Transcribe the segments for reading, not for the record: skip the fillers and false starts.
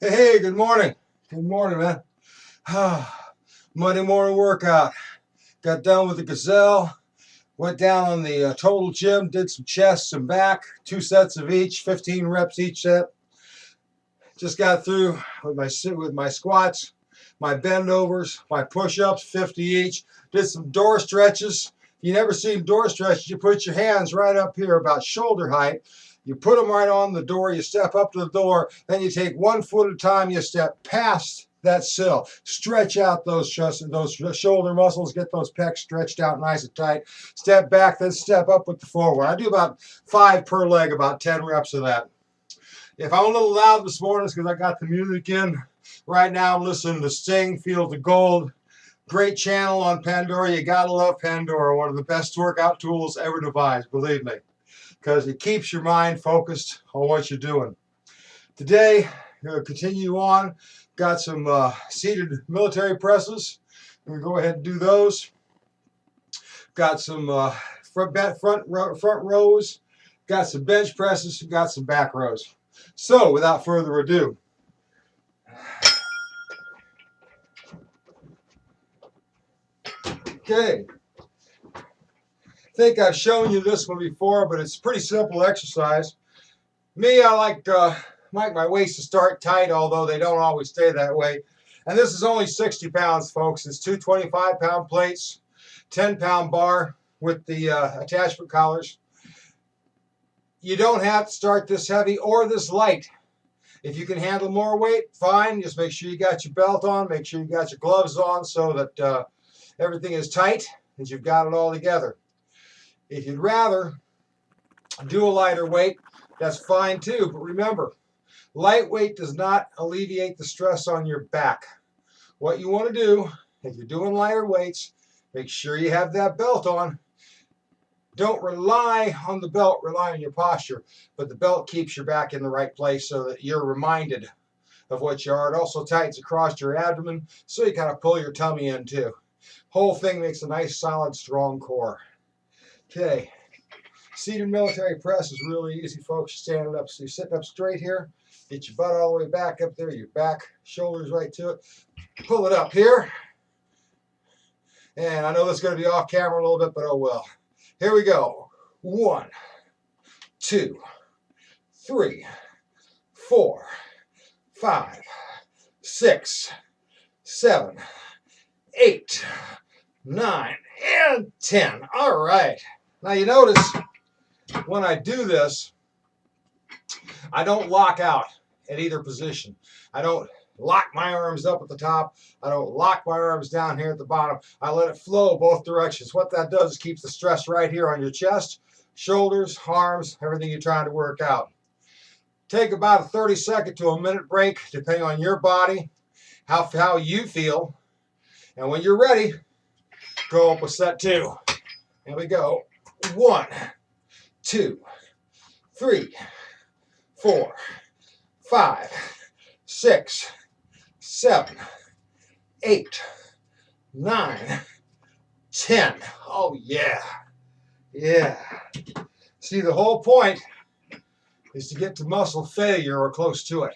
Hey, good morning. Good morning, man. Monday morning workout. Got done with the gazelle. Went down on the total gym. Did some chest, some back. 2 sets of each. 15 reps each set. Just got through with my squats, my bend overs, my push-ups. 50 each. Did some door stretches. If you never seen door stretches, you put your hands right up here about shoulder height. You put them right on the door, you step up to the door, then you take 1 foot at a time, you step past that sill. Stretch out those shoulder muscles, get those pecs stretched out nice and tight. Step back, then step up with the forward. I do about 5 per leg, about 10 reps of that. If I'm a little loud this morning, it's because I got the music in. Right now I'm listening to Sting, Fields of Gold. Great channel on Pandora. You gotta love Pandora. One of the best workout tools ever devised, believe me, because it keeps your mind focused on what you're doing. Today, we're going to continue on. Got some seated military presses. We're going to go ahead and do those. Got some front rows. Got some bench presses. Got some back rows. So, without further ado, okay. I think I've shown you this one before, but it's a pretty simple exercise. Me, I like my weights to start tight, although they don't always stay that way. And this is only 60 pounds, folks. It's two 25-pound plates, 10-pound bar with the attachment collars. You don't have to start this heavy or this light. If you can handle more weight, fine. Just make sure you got your belt on. Make sure you got your gloves on so that everything is tight and you've got it all together. If you'd rather do a lighter weight, that's fine too. But remember, lightweight does not alleviate the stress on your back. What you want to do, if you're doing lighter weights, make sure you have that belt on. Don't rely on the belt, rely on your posture. But the belt keeps your back in the right place so that you're reminded of what you are. It also tightens across your abdomen, so you kind of pull your tummy in too. Whole thing makes a nice, solid, strong core. Okay. Seated military press is really easy, folks. Standing up, so you're sitting up straight here. Get your butt all the way back up there, your back, shoulders right to it. Pull it up here. And I know this is going to be off camera a little bit, but oh well. Here we go. 1, 2, 3, 4, 5, 6, 7, 8, 9, and 10. All right. Now you notice when I do this, I don't lock out at either position. I don't lock my arms up at the top. I don't lock my arms down here at the bottom. I let it flow both directions. What that does is keeps the stress right here on your chest, shoulders, arms, everything you're trying to work out. Take about a 30-second to a minute break, depending on your body, how you feel. And when you're ready, go up with set 2. Here we go. 1, 2, 3, 4, 5, 6, 7, 8, 9, 10. Oh yeah. Yeah. See, the whole point is to get to muscle failure or close to it.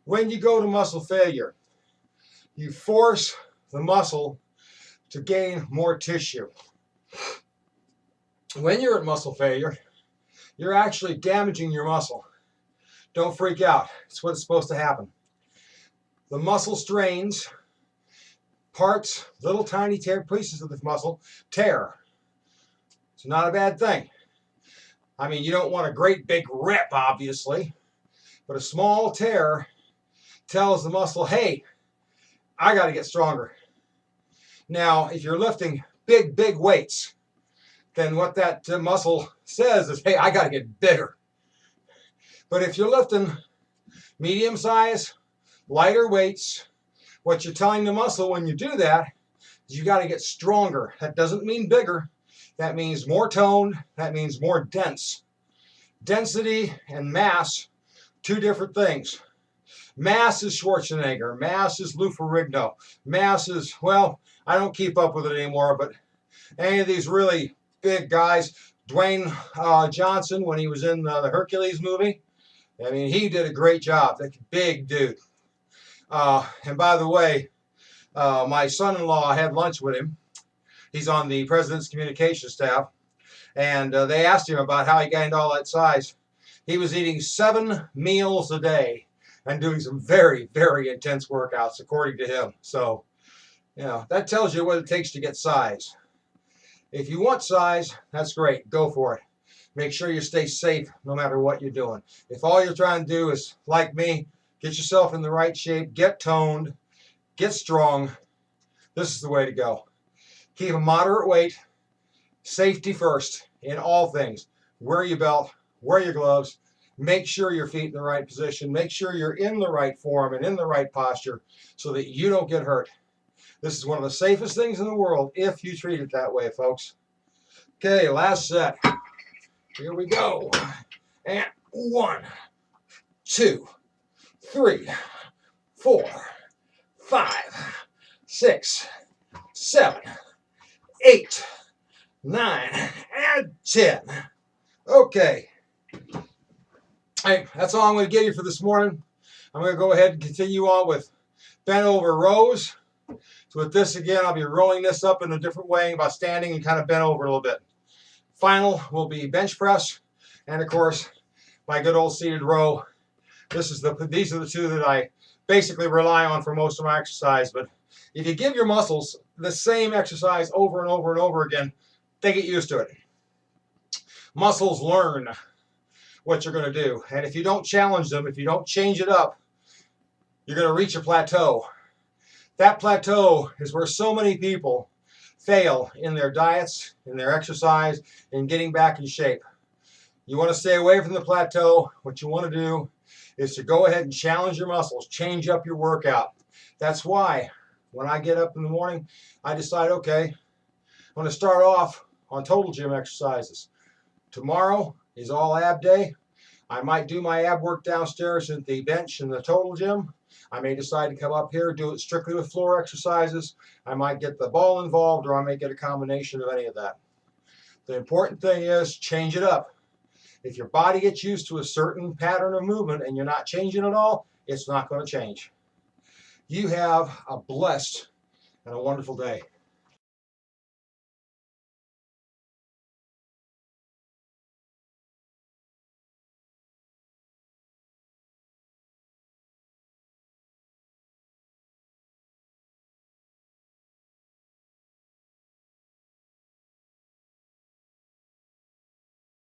When you go to muscle failure, you force the muscle to gain more tissue. When you're at muscle failure, you're actually damaging your muscle. Don't freak out. It's what's supposed to happen. The muscle strains, parts, little tiny pieces of the muscle tear. It's not a bad thing. I mean, you don't want a great big rip, obviously, but a small tear tells the muscle, hey, I got to get stronger. Now, if you're lifting big weights, then what that muscle says is, hey, I got to get bigger. But if you're lifting medium size, lighter weights, what you're telling the muscle when you do that is you got to get stronger. That doesn't mean bigger. That means more toned. That means more dense. Density and mass, two different things. Mass is Schwarzenegger. Mass is Lou Ferrigno. Mass is, well, I don't keep up with it anymore, but any of these really big guys, Dwayne Johnson when he was in the Hercules movie, I mean, he did a great job. That big dude. And by the way, my son-in-law had lunch with him. He's on the president's communications staff. And they asked him about how he gained all that size. He was eating 7 meals a day and doing some very, very intense workouts, according to him. So, you know, that tells you what it takes to get size. If you want size, that's great. Go for it. Make sure you stay safe no matter what you're doing. If all you're trying to do is, like me, get yourself in the right shape, get toned, get strong, this is the way to go. Keep a moderate weight, safety first in all things. Wear your belt, wear your gloves, make sure your feet in the right position, make sure you're in the right form and in the right posture so that you don't get hurt. This is one of the safest things in the world if you treat it that way, folks. Okay, last set. Here we go. And 1, 2, 3, 4, 5, 6, 7, 8, 9, and 10. Okay. Hey, that's all I'm going to give you for this morning. I'm going to go ahead and continue on with bent over rows. So with this again, I'll be rolling this up in a different way by standing and kind of bent over a little bit. Final will be bench press, and of course, my good old seated row. These are the two that I basically rely on for most of my exercise. But if you give your muscles the same exercise over and over and over again, they get used to it. Muscles learn what you're going to do, and if you don't challenge them, if you don't change it up, you're going to reach a plateau. That plateau is where so many people fail in their diets, in their exercise, in getting back in shape. You want to stay away from the plateau. What you want to do is to go ahead and challenge your muscles, change up your workout. That's why when I get up in the morning, I decide, okay, I'm going to start off on total gym exercises. Tomorrow is all ab day. I might do my ab work downstairs at the bench in the total gym. I may decide to come up here, do it strictly with floor exercises. I might get the ball involved, or I may get a combination of any of that. The important thing is change it up. If your body gets used to a certain pattern of movement and you're not changing at all, it's not going to change. You have a blessed and a wonderful day.